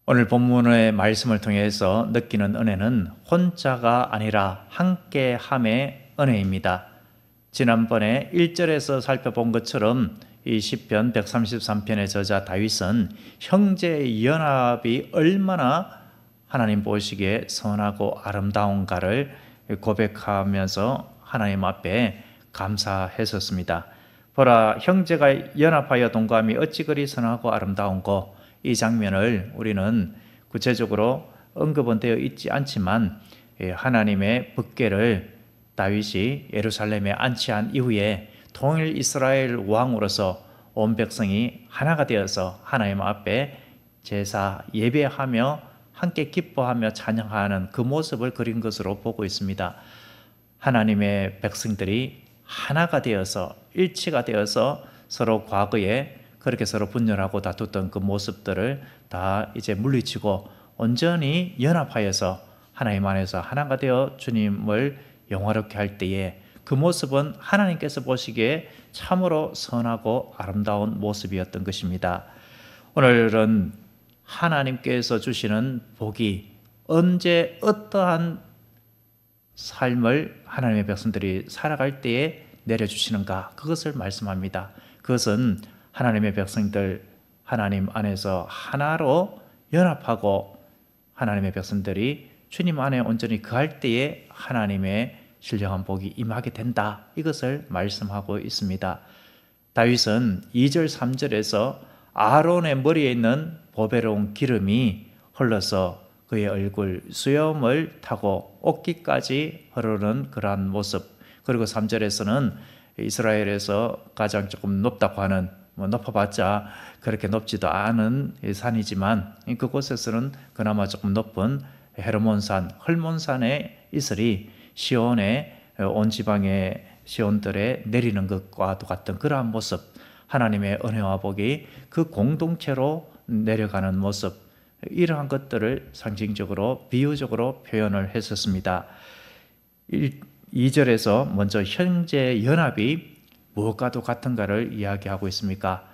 오늘 본문의 말씀을 통해서 느끼는 은혜는 혼자가 아니라 함께함의 은혜입니다. 지난번에 1절에서 살펴본 것처럼 이 시편 133편의 저자 다윗은 형제의 연합이 얼마나 하나님 보시기에 선하고 아름다운가를 고백하면서 하나님 앞에 감사했었습니다. 보라, 형제가 연합하여 동감이 어찌 그리 선하고 아름다운고. 이 장면을 우리는 구체적으로 언급은 되어 있지 않지만 하나님의 법궤를 다윗이 예루살렘에 안치한 이후에 통일 이스라엘 왕으로서 온 백성이 하나가 되어서 하나님 앞에 제사 예배하며 함께 기뻐하며 찬양하는 그 모습을 그린 것으로 보고 있습니다. 하나님의 백성들이 하나가 되어서 일치가 되어서 서로 과거에 그렇게 서로 분열하고 다투던 그 모습들을 다 이제 물리치고 온전히 연합하여서 하나님 안에서 하나가 되어 주님을 영화롭게 할 때에 그 모습은 하나님께서 보시기에 참으로 선하고 아름다운 모습이었던 것입니다. 오늘은 하나님께서 주시는 복이 언제 어떠한 삶을 하나님의 백성들이 살아갈 때에 내려주시는가, 그것을 말씀합니다. 그것은 하나님의 백성들 하나님 안에서 하나로 연합하고 하나님의 백성들이 주님 안에 온전히 거할 때에 하나님의 신령한 복이 임하게 된다, 이것을 말씀하고 있습니다. 다윗은 2절 3절에서 아론의 머리에 있는 보배로운 기름이 흘러서 그의 얼굴 수염을 타고 옷깃까지 흐르는 그러한 모습, 그리고 3절에서는 이스라엘에서 가장 조금 높다고 하는, 높아봤자 그렇게 높지도 않은 산이지만 그곳에서는 그나마 조금 높은 헤르몬산, 헐몬산의 이슬이 시온의 온 지방의 시온들에 내리는 것과 같은 그러한 모습, 하나님의 은혜와 복이 그 공동체로 내려가는 모습, 이러한 것들을 상징적으로 비유적으로 표현을 했었습니다. 2절에서 먼저 형제 연합이 무엇과도 같은가를 이야기하고 있습니까?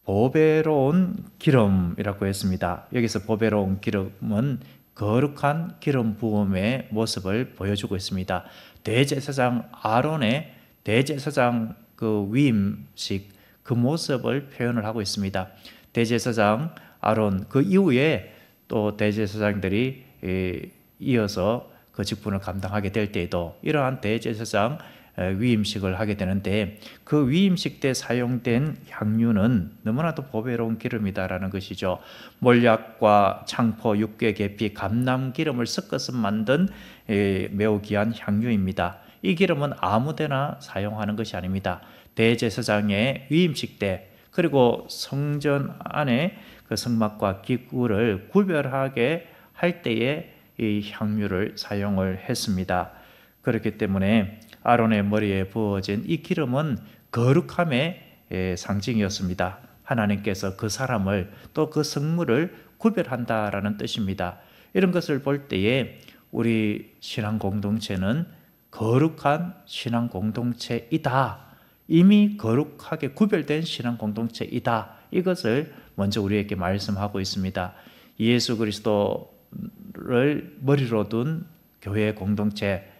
보배로운 기름이라고 했습니다. 여기서 보배로운 기름은 거룩한 기름 부음의 모습을 보여주고 있습니다. 대제사장 아론의 대제사장 그 위임식, 그 모습을 표현을 하고 있습니다. 대제사장 아론, 그 이후에 또 대제사장들이 이어서 그 직분을 감당하게 될 때에도 이러한 대제사장 위임식을 하게 되는데, 그 위임식 때 사용된 향유는 너무나도 보배로운 기름이다라는 것이죠. 몰약과 창포, 육개, 계피, 감람 기름을 섞어서 만든 매우 귀한 향유입니다. 이 기름은 아무데나 사용하는 것이 아닙니다. 대제사장의 위임식 때, 그리고 성전 안에 그 성막과 기구를 구별하게 할 때에 이 향유를 사용을 했습니다. 그렇기 때문에 아론의 머리에 부어진 이 기름은 거룩함의 상징이었습니다. 하나님께서 그 사람을, 또 그 성물을 구별한다라는 뜻입니다. 이런 것을 볼 때에 우리 신앙 공동체는 거룩한 신앙 공동체이다, 이미 거룩하게 구별된 신앙 공동체이다, 이것을 먼저 우리에게 말씀하고 있습니다. 예수 그리스도를 머리로 둔 교회 공동체,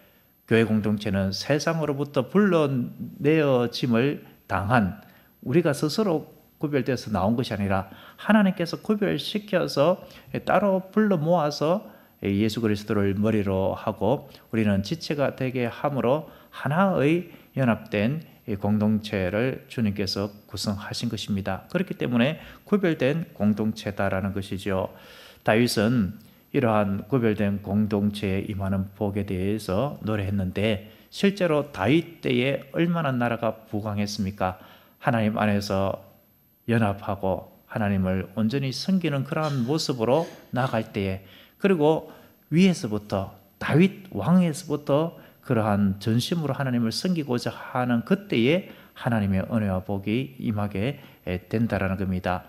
교회 공동체는 세상으로부터 불러내어짐을 당한, 우리가 스스로 구별돼서 나온 것이 아니라 하나님께서 구별시켜서 따로 불러 모아서 예수 그리스도를 머리로 하고 우리는 지체가 되게 함으로 하나의 연합된 공동체를 주님께서 구성하신 것입니다. 그렇기 때문에 구별된 공동체다라는 것이죠. 다윗은 이러한 구별된 공동체에 임하는 복에 대해서 노래했는데, 실제로 다윗 때에 얼마나 나라가 부강했습니까? 하나님 안에서 연합하고 하나님을 온전히 섬기는 그러한 모습으로 나아갈 때에, 그리고 위에서부터 다윗 왕에서부터 그러한 전심으로 하나님을 섬기고자 하는 그때에 하나님의 은혜와 복이 임하게 된다라는 겁니다.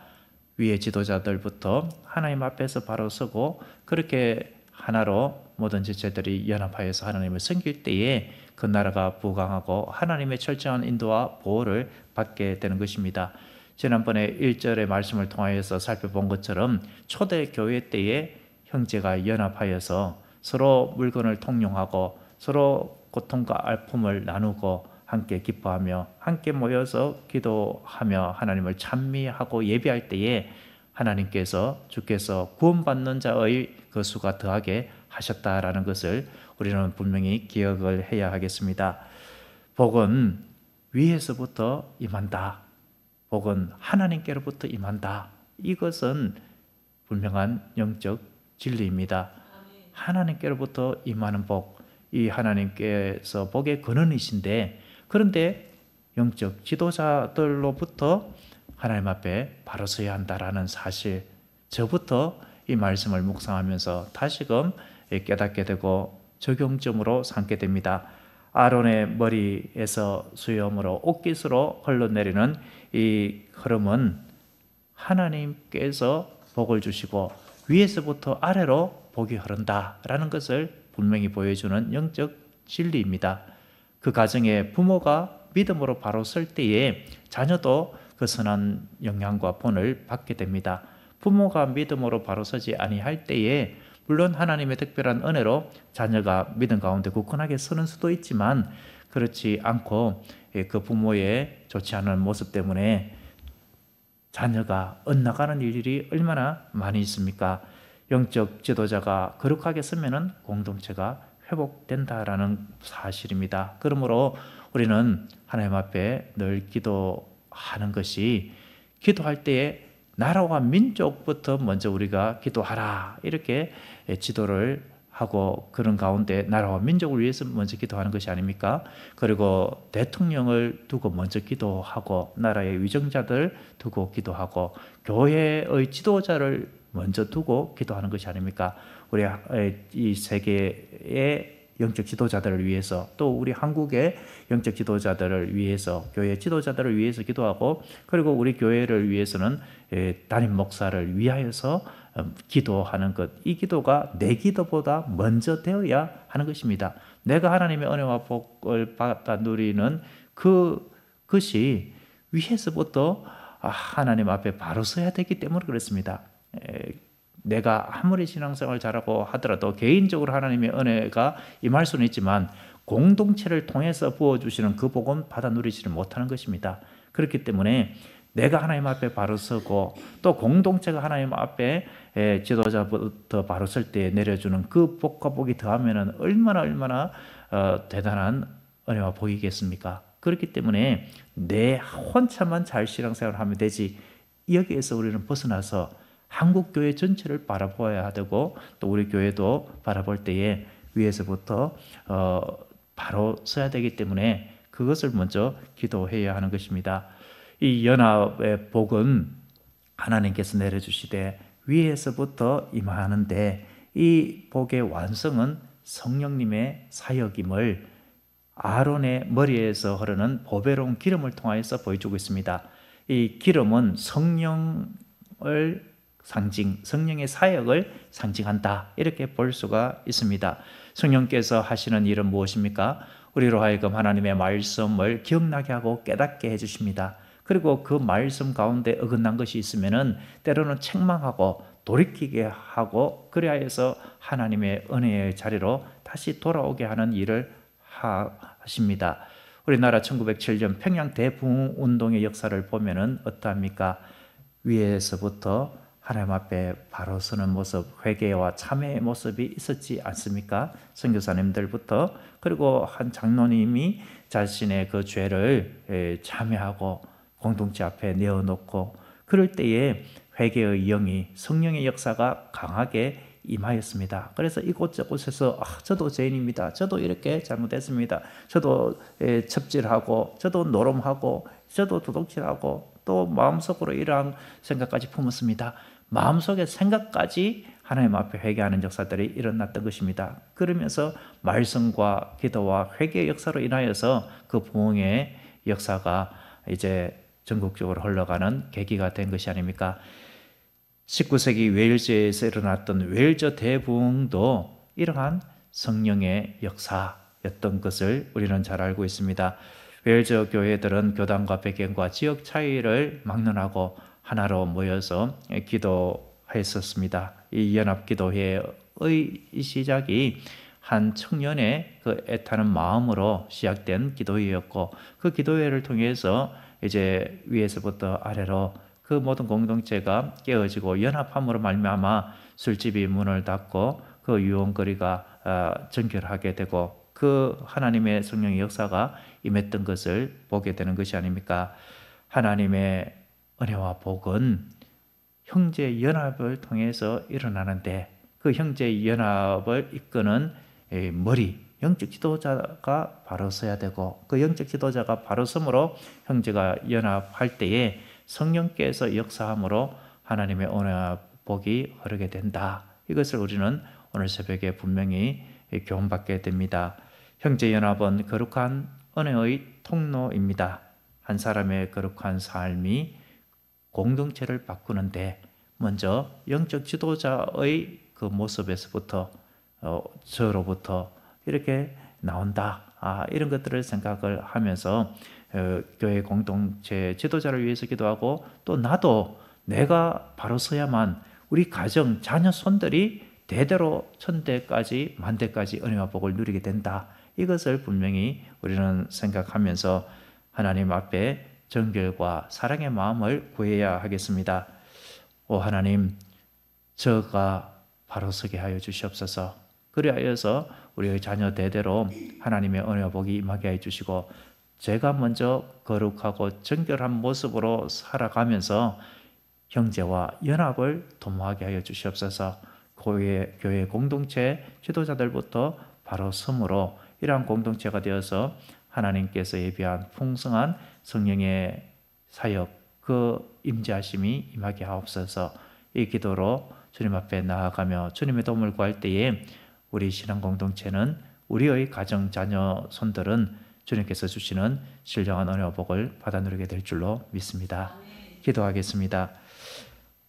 위의 지도자들부터 하나님 앞에서 바로 서고 그렇게 하나로 모든 지체들이 연합하여서 하나님을 섬길 때에 그 나라가 부강하고 하나님의 철저한 인도와 보호를 받게 되는 것입니다. 지난번에 1절의 말씀을 통하여서 살펴본 것처럼 초대교회 때에 형제가 연합하여서 서로 물건을 통용하고 서로 고통과 아픔을 나누고 함께 기뻐하며 함께 모여서 기도하며 하나님을 찬미하고 예배할 때에 하나님께서 주께서 구원받는 자의 그 수가 더하게 하셨다라는 것을 우리는 분명히 기억을 해야 하겠습니다. 복은 위에서부터 임한다. 복은 하나님께로부터 임한다. 이것은 분명한 영적 진리입니다. 하나님께로부터 임하는 복, 이 하나님께서 복의 근원이신데, 그런데 영적 지도자들로부터 하나님 앞에 바로 서야 한다라는 사실, 저부터 이 말씀을 묵상하면서 다시금 깨닫게 되고 적용점으로 삼게 됩니다. 아론의 머리에서 수염으로 옷깃으로 흘러내리는 이 흐름은 하나님께서 복을 주시고 위에서부터 아래로 복이 흐른다라는 것을 분명히 보여주는 영적 진리입니다. 그 가정에 부모가 믿음으로 바로 설 때에 자녀도 그 선한 영향과 본을 받게 됩니다. 부모가 믿음으로 바로 서지 아니할 때에 물론 하나님의 특별한 은혜로 자녀가 믿음 가운데 굳건하게 서는 수도 있지만, 그렇지 않고 그 부모의 좋지 않은 모습 때문에 자녀가 엇나가는 일들이 얼마나 많이 있습니까? 영적 지도자가 거룩하게 서면은 공동체가 회복된다라는 사실입니다. 그러므로 우리는 하나님 앞에 늘 기도하는 것이, 기도할 때에 나라와 민족부터 먼저 우리가 기도하라 이렇게 지도를 하고, 그런 가운데 나라와 민족을 위해서 먼저 기도하는 것이 아닙니까? 그리고 대통령을 두고 먼저 기도하고, 나라의 위정자들 두고 기도하고, 교회의 지도자를 먼저 두고 기도하는 것이 아닙니까? 우리 이 세계의 영적 지도자들을 위해서, 또 우리 한국의 영적 지도자들을 위해서, 교회 지도자들을 위해서 기도하고, 그리고 우리 교회를 위해서는 담임 목사를 위하여서 기도하는 것, 이 기도가 내 기도보다 먼저 되어야 하는 것입니다. 내가 하나님의 은혜와 복을 받아 누리는 그것이 위에서부터 하나님 앞에 바로 서야 되기 때문에 그렇습니다. 내가 아무리 신앙생활을 잘하고 하더라도 개인적으로 하나님의 은혜가 임할 수는 있지만 공동체를 통해서 부어주시는 그 복은 받아 누리지를 못하는 것입니다. 그렇기 때문에 내가 하나님 앞에 바로 서고, 또 공동체가 하나님 앞에 지도자부터 바로 설 때 내려주는 그 복과 복이 더하면 얼마나 대단한 은혜와 복이겠습니까? 그렇기 때문에 내 혼자만 잘 신앙생활을 하면 되지, 여기에서 우리는 벗어나서 한국교회 전체를 바라보아야 되고, 또 우리 교회도 바라볼 때에 위에서부터 바로 서야 되기 때문에 그것을 먼저 기도해야 하는 것입니다. 이 연합의 복은 하나님께서 내려주시되 위에서부터 임하는데, 이 복의 완성은 성령님의 사역임을 아론의 머리에서 흐르는 보배로운 기름을 통하여서 보여주고 있습니다. 이 기름은 성령의 사역을 상징한다, 이렇게 볼 수가 있습니다. 성령께서 하시는 일은 무엇입니까? 우리로 하여금 하나님의 말씀을 기억나게 하고 깨닫게 해주십니다. 그리고 그 말씀 가운데 어긋난 것이 있으면은 때로는 책망하고 돌이키게 하고, 그리하여서 하나님의 은혜의 자리로 다시 돌아오게 하는 일을 하십니다. 우리나라 1907년 평양 대부흥운동의 역사를 보면은 어떠합니까? 위에서부터 하나님 앞에 바로 서는 모습, 회개와 참회의 모습이 있었지 않습니까? 선교사님들부터, 그리고 한 장로님이 자신의 그 죄를 참회하고 공동체 앞에 내어놓고, 그럴 때에 회개의 영이, 성령의 역사가 강하게 임하였습니다. 그래서 이곳저곳에서 저도 죄인입니다, 저도 이렇게 잘못했습니다, 저도 첩질하고, 저도 노름하고, 저도 도둑질하고, 또 마음속으로 이러한 생각까지 품었습니다. 마음속의 생각까지 하나님 앞에 회개하는 역사들이 일어났던 것입니다. 그러면서 말씀과 기도와 회개의 역사로 인하여서 그 부흥의 역사가 이제 전국적으로 흘러가는 계기가 된 것이 아닙니까? 19세기 웨일즈에서 일어났던 웨일즈 대부흥도 이러한 성령의 역사였던 것을 우리는 잘 알고 있습니다. 벨저 교회들은 교단과 배경과 지역 차이를 막론하고 하나로 모여서 기도했었습니다. 이 연합기도회의 시작이 한 청년의 그 애타는 마음으로 시작된 기도회였고, 그 기도회를 통해서 이제 위에서부터 아래로 그 모든 공동체가 깨어지고 연합함으로 말미암아 술집이 문을 닫고 그 유흥거리가 정결하게 되고 그 하나님의 성령의 역사가 임했던 것을 보게 되는 것이 아닙니까? 하나님의 은혜와 복은 형제 연합을 통해서 일어나는데, 그 형제 연합을 이끄는 머리, 영적 지도자가 바로 서야 되고, 그 영적 지도자가 바로 섬으로 형제가 연합할 때에 성령께서 역사함으로 하나님의 은혜와 복이 흐르게 된다. 이것을 우리는 오늘 새벽에 분명히 교훈받게 됩니다. 형제 연합은 거룩한 은혜의 통로입니다. 한 사람의 거룩한 삶이 공동체를 바꾸는데 먼저 영적 지도자의 그 모습에서부터 저로부터 이렇게 나온다. 이런 것들을 생각을 하면서 교회 공동체 지도자를 위해서 기도하고, 또 나도 내가 바로 서야만 우리 가정 자녀 손들이 대대로 천대까지 만대까지 은혜와 복을 누리게 된다. 이것을 분명히 우리는 생각하면서 하나님 앞에 정결과 사랑의 마음을 구해야 하겠습니다. 오 하나님, 저가 바로 서게 하여 주시옵소서. 그리하여서 우리의 자녀 대대로 하나님의 은혜와 복이 임하게 해 주시고, 제가 먼저 거룩하고 정결한 모습으로 살아가면서 형제와 연합을 도모하게 하여 주시옵소서. 교회 공동체 지도자들부터 바로 섬으로 이러한 공동체가 되어서 하나님께서 예비한 풍성한 성령의 사역, 그 임재하심이 임하게 하옵소서. 이 기도로 주님 앞에 나아가며 주님의 도움을 구할 때에 우리 신앙 공동체는, 우리의 가정 자녀 손들은 주님께서 주시는 신령한 은혜와 복을 받아 누리게 될 줄로 믿습니다. 기도하겠습니다.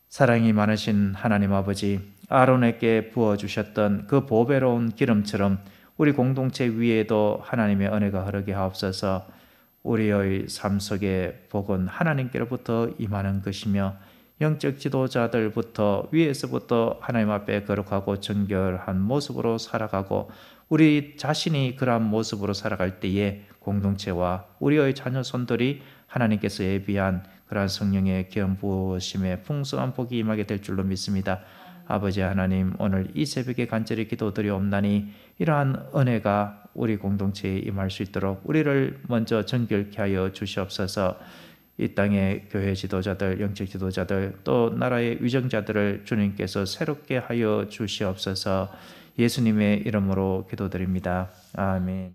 사랑이 많으신 하나님 아버지, 아론에게 부어주셨던 그 보배로운 기름처럼 우리 공동체 위에도 하나님의 은혜가 흐르게 하옵소서. 우리의 삶 속에 복은 하나님께로부터 임하는 것이며, 영적 지도자들부터 위에서부터 하나님 앞에 거룩하고 정결한 모습으로 살아가고, 우리 자신이 그러한 모습으로 살아갈 때에 공동체와 우리의 자녀 손들이 하나님께서 예비한 그러한 성령의 기름 부으심에 풍성한 복이 임하게 될 줄로 믿습니다. 아버지 하나님, 오늘 이 새벽에 간절히 기도드리옵나니 이러한 은혜가 우리 공동체에 임할 수 있도록 우리를 먼저 정결케 하여 주시옵소서. 이 땅의 교회 지도자들, 영적 지도자들, 또 나라의 위정자들을 주님께서 새롭게 하여 주시옵소서. 예수님의 이름으로 기도드립니다. 아멘.